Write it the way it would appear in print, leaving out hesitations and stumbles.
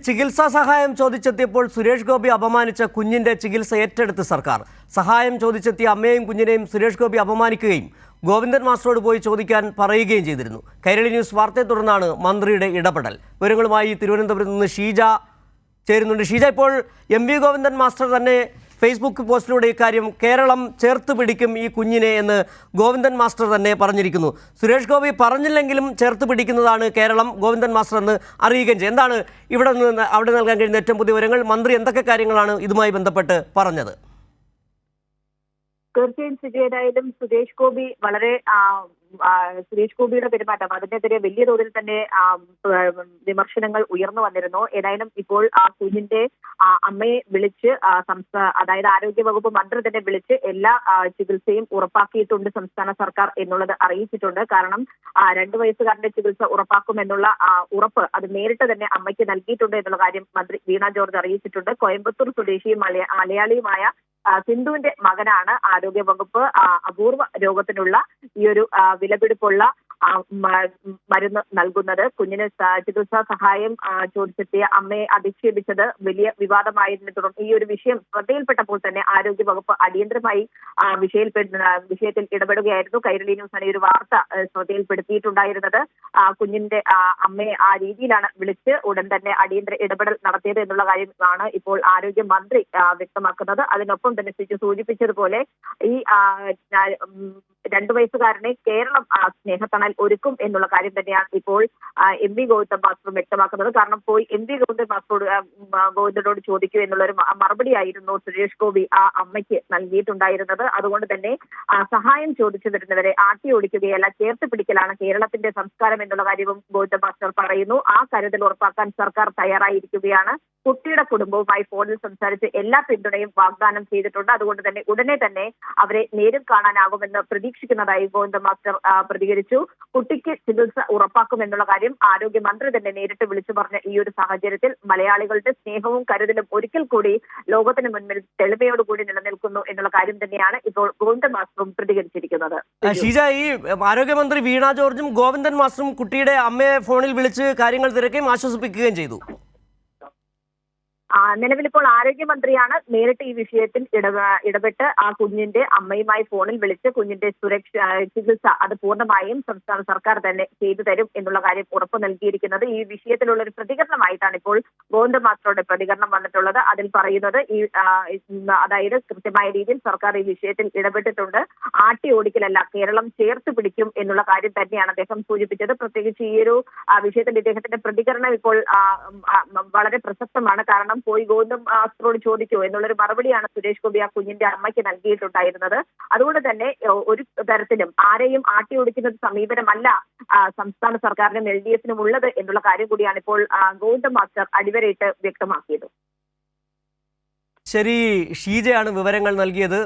ചികിത്സാ സഹായം ചോദിച്ചെത്തിയപ്പോൾ സുരേഷ് ഗോപി അപമാനിച്ച കുഞ്ഞിന്റെ ചികിത്സ ഏറ്റെടുത്ത് സർക്കാർ. സഹായം ചോദിച്ചെത്തിയ അമ്മയെയും കുഞ്ഞിനെയും സുരേഷ് ഗോപി അപമാനിക്കുകയും ഗോവിന്ദൻ മാസ്റ്ററോട് പോയി ചോദിക്കാൻ പറയുകയും ചെയ്തിരുന്നു. കൈരളി ന്യൂസ് വാർത്തയെ തുടർന്നാണ് മന്ത്രിയുടെ ഇടപെടൽ. വിവരങ്ങളുമായി തിരുവനന്തപുരത്ത് നിന്ന് ഷീജ ചേരുന്നുണ്ട്. ഷീജ, ഇപ്പോൾ എം.വി. ഗോവിന്ദൻ മാസ്റ്റർ തന്നെ ഫേസ്ബുക്ക് പോസ്റ്റിലൂടെ ഇക്കാര്യം കേരളം ചേർത്ത് പിടിക്കും ഈ കുഞ്ഞിനെ എന്ന് ഗോവിന്ദൻ മാസ്റ്റർ തന്നെ പറഞ്ഞിരിക്കുന്നു. സുരേഷ് ഗോപി പറഞ്ഞില്ലെങ്കിലും ചേർത്ത് പിടിക്കുന്നതാണ് കേരളം, ഗോവിന്ദൻ മാസ്റ്റർ എന്ന് അറിയുകയും ചെയ്യും. എന്താണ് അവിടെ നൽകാൻ കഴിയുന്ന ഏറ്റവും പുതിയ വിവരങ്ങൾ? മന്ത്രി എന്തൊക്കെ കാര്യങ്ങളാണ് ഇതുമായി ബന്ധപ്പെട്ട് പറഞ്ഞത്? തീർച്ചയായും ഏതായാലും സുരേഷ് ഗോപിയുടെ പെരുമാറ്റം അതിനെതിരെ വലിയ തോതിൽ തന്നെ വിമർശനങ്ങൾ ഉയർന്നു വന്നിരുന്നു. ഏതായാലും ഇപ്പോൾ ആ കുഞ്ഞിന്റെ അമ്മയെ വിളിച്ച് അതായത് ആരോഗ്യവകുപ്പ് മന്ത്രി തന്നെ വിളിച്ച് എല്ലാ ചികിത്സയും ഉറപ്പാക്കിയിട്ടുണ്ട് സംസ്ഥാന സർക്കാർ എന്നുള്ളത് അറിയിച്ചിട്ടുണ്ട്. കാരണം 2 വയസ്സുകാരന്റെ ചികിത്സ ഉറപ്പാക്കുമെന്നുള്ള ഉറപ്പ് അത് നേരിട്ട് തന്നെ അമ്മയ്ക്ക് നൽകിയിട്ടുണ്ട് എന്നുള്ള കാര്യം മന്ത്രി വീണ ജോർജ് അറിയിച്ചിട്ടുണ്ട്. കോയമ്പത്തൂർ സ്വദേശിയും മലയാളിയുമായ സിന്ധുവിന്റെ മകനാണ് ആരോഗ്യവകുപ്പ് അപൂർവ രോഗത്തിനുള്ള ഈ ഒരു വിലപിടിപ്പുള്ള മരുന്ന് നൽകുന്നത്. കുഞ്ഞിന് ചികിത്സാ സഹായം ചോദിച്ചെത്തിയ അമ്മയെ അധിക്ഷേപിച്ചത് വലിയ വിവാദമായതിനെ തുടർന്ന് ഈ ഒരു വിഷയം ശ്രദ്ധയിൽപ്പെട്ടപ്പോൾ തന്നെ ആരോഗ്യവകുപ്പ് അടിയന്തരമായി വിഷയത്തിൽ ഇടപെടുകയായിരുന്നു. കൈരളി ന്യൂസാണ് ഈ ഒരു വാർത്ത ശ്രദ്ധയിൽപ്പെടുത്തിയിട്ടുണ്ടായിരുന്നത്. കുഞ്ഞിന്റെ അമ്മയെ ആ രീതിയിലാണ് വിളിച്ച് ഉടൻ തന്നെ അടിയന്തര ഇടപെടൽ നടത്തിയത് എന്നുള്ള കാര്യമാണ് ഇപ്പോൾ ആരോഗ്യമന്ത്രി വ്യക്തമാക്കുന്നത്. അതിനൊപ്പം തന്നെ സൂചിപ്പിച്ചതുപോലെ ഈ 2 വയസ്സുകാരനെ കേരളം സ്നേഹത്തണൽ ഒരുക്കും എന്നുള്ള കാര്യം തന്നെയാണ് ഇപ്പോൾ എം.വി. ഗോവിന്ദൻ മാസ്റ്റർ വ്യക്തമാക്കുന്നത്. കാരണം പോയി എം.വി. ഗോവിന്ദനോട് ചോദിക്കൂ എന്നുള്ളൊരു മറുപടിയായിരുന്നു സുരേഷ് ഗോപി ആ അമ്മയ്ക്ക് നൽകിയിട്ടുണ്ടായിരുന്നത്. അതുകൊണ്ട് തന്നെ സഹായം ചോദിച്ചു വരുന്നവരെ ആട്ടി ഓടിക്കുകയല്ല, ചേർത്ത് പിടിക്കലാണ് കേരളത്തിന്റെ സംസ്കാരം എന്നുള്ള കാര്യവും ഗോവിന്ദൻ മാസ്റ്റർ പറയുന്നു. ആ കരുതൽ ഉറപ്പാക്കാൻ സർക്കാർ തയ്യാറായിരിക്കുകയാണ്. കുട്ടിയുടെ കുടുംബവുമായി ഫോണിൽ സംസാരിച്ച് എല്ലാ പിന്തുണയും വാഗ്ദാനം ചെയ്തിട്ടുണ്ട്. അതുകൊണ്ട് തന്നെ ഉടനെ തന്നെ അവരെ നേരിൽ കാണാനാകുമെന്ന് പ്രതീക്ഷിക്കുന്നതായി ഗോവിന്ദൻ മാസ്റ്റർ പ്രതികരിച്ചു. കുട്ടിക്ക് ചികിത്സ ഉറപ്പാക്കുമെന്നുള്ള കാര്യം ആരോഗ്യമന്ത്രി തന്നെ നേരിട്ട് വിളിച്ചു പറഞ്ഞ ഈ ഒരു സാഹചര്യത്തിൽ മലയാളികളുടെ സ്നേഹവും കരുതലും ഒരിക്കൽ കൂടി ലോകത്തിന് മുൻപിൽ തെളിമയോടുകൂടി നിലനിൽക്കുന്നു എന്നുള്ള കാര്യം തന്നെയാണ് ഇപ്പോൾ ഗോവിന്ദൻ മാസ്റ്ററും പ്രതികരിച്ചിരിക്കുന്നത്. ഷീജ, ഈ ആരോഗ്യമന്ത്രി വീണ ജോർജും ഗോവിന്ദൻ മാസ്റ്ററും കുട്ടിയുടെ അമ്മയെ ഫോണിൽ വിളിച്ച് കാര്യങ്ങൾ തിരക്കുകയും ആശ്വസിപ്പിക്കുകയും ചെയ്തു. നിലവിലിപ്പോൾ ആരോഗ്യമന്ത്രിയാണ് നേരിട്ട് ഈ വിഷയത്തിൽ ഇടപെട്ട് ആ കുഞ്ഞിന്റെ അമ്മയുമായി ഫോണിൽ വിളിച്ച് കുഞ്ഞിന്റെ ചികിത്സ അത് പൂർണ്ണമായും സംസ്ഥാന സർക്കാർ തന്നെ ചെയ്തു തരും എന്നുള്ള കാര്യം ഉറപ്പു നൽകിയിരിക്കുന്നത്. ഈ വിഷയത്തിലുള്ള ഒരു പ്രതികരണമായിട്ടാണ് ഇപ്പോൾ ഗോവിന്ദൻ മാസ്റ്ററുടെ പ്രതികരണം വന്നിട്ടുള്ളത്. അതിൽ പറയുന്നത് അതായത് കൃത്യമായ രീതിയിൽ സർക്കാർ ഈ വിഷയത്തിൽ ഇടപെട്ടിട്ടുണ്ട്, ആട്ടി ഓടിക്കലല്ല, കേരളം ചേർത്ത് പിടിക്കും എന്നുള്ള കാര്യം തന്നെയാണ് അദ്ദേഹം സൂചിപ്പിച്ചത്. പ്രത്യേകിച്ച് ഈ ഒരു വിഷയത്തിൽ ഇദ്ദേഹത്തിന്റെ പ്രതികരണം ഇപ്പോൾ വളരെ പ്രസക്തമാണ്. കാരണം പോയി ഗോവിന്ദൻ മാസ്റ്ററോട് ചോദിക്കൂ എന്നുള്ളൊരു മറുപടിയാണ് സുരേഷ് ഗോപി ആ കുഞ്ഞിന്റെ അമ്മയ്ക്ക് നൽകിയിട്ടുണ്ടായിരുന്നത്. അതുകൊണ്ട് തന്നെ ഒരു തരത്തിലും ആരെയും ആട്ടി ഓടിക്കുന്ന സമീപനമല്ല സംസ്ഥാന സർക്കാരിനും LDFനും ഉള്ളത് എന്നുള്ള കാര്യം കൂടിയാണ് ഇപ്പോൾ ഗോവിന്ദൻ മാസ്റ്റർ അടിവരയിട്ട് വ്യക്തമാക്കിയത്. ശരി, ഷീജയാണ് വിവരങ്ങൾ നൽകിയത്.